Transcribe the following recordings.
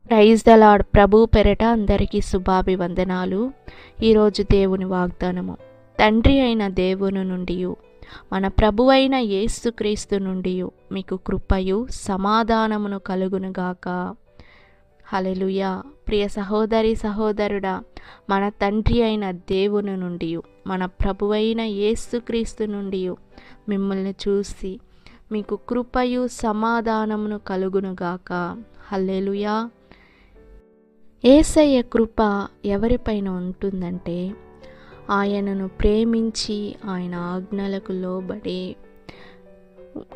Praise the lord. ప్రభు పెరట అందరికీ శుభాభివందనాలు. ఈరోజు దేవుని వాగ్దానము. తండ్రి అయిన దేవుని నుండి మన ప్రభువైన యేసుక్రీస్తు నుండి మీకు కృపయు సమాధానమును కలుగునుగాక. హల్లెలూయా. ప్రియ సహోదరి సహోదరుడా, మన తండ్రి అయిన దేవుని నుండి మన ప్రభువైన యేసుక్రీస్తు నుండి మిమ్మల్ని చూసి మీకు కృపయు సమాధానమును కలుగునుగాక. హల్లెలూయా. యేసయ్య కృప ఎవరిపైన ఉంటుందంటే, ఆయనను ప్రేమించి ఆయన ఆజ్ఞలకు లోబడి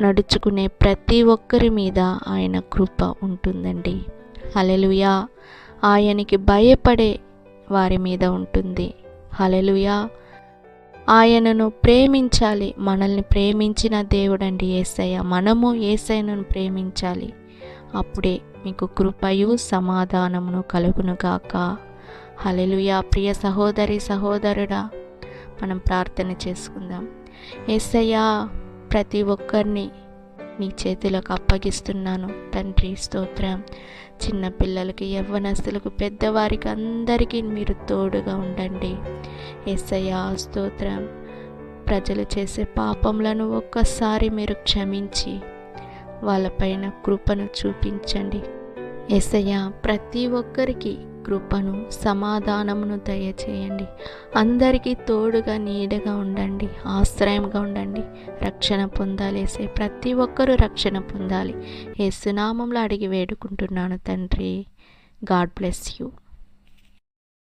నడుచుకునే ప్రతి ఒక్కరి మీద ఆయన కృప ఉంటుందండి. హల్లెలూయా. ఆయనకి భయపడే వారి మీద ఉంటుంది. హల్లెలూయా. ఆయనను ప్రేమించాలి. మనల్ని ప్రేమించిన దేవుడండి యేసయ్య. మనము యేసయ్యను ప్రేమించాలి. అప్పుడే మీకు కృపయు సమాధానమును కలుగునుగాక. హల్లెలూయా. ప్రియ సహోదరి సహోదరుడా, మనం ప్రార్థన చేసుకుందాం. యేసయ్యా, ప్రతి ఒక్కరిని నీ చేతులకు అప్పగిస్తున్నాను తండ్రి. స్తోత్రం. చిన్న పిల్లలకి, యవ్వనస్తులకు, పెద్దవారికి అందరికీ మీరు తోడుగా ఉండండి. యేసయ్యా స్తోత్రం. ప్రజలు చేసే పాపములను ఒక్కసారి మీరు క్షమించి వాళ్ళపైన కృపను చూపించండి. యేసయ్యా, ప్రతి ఒక్కరికి కృపను సమాధానమును దయచేయండి. అందరికీ తోడుగా నీడగా ఉండండి, ఆశ్రయంగా ఉండండి. రక్షణ పొందాలి యేసయ్య. ప్రతి ఒక్కరూ రక్షణ పొందాలి. యేసు నామములో అడిగి వేడుకుంటున్నాను తండ్రి. God bless you.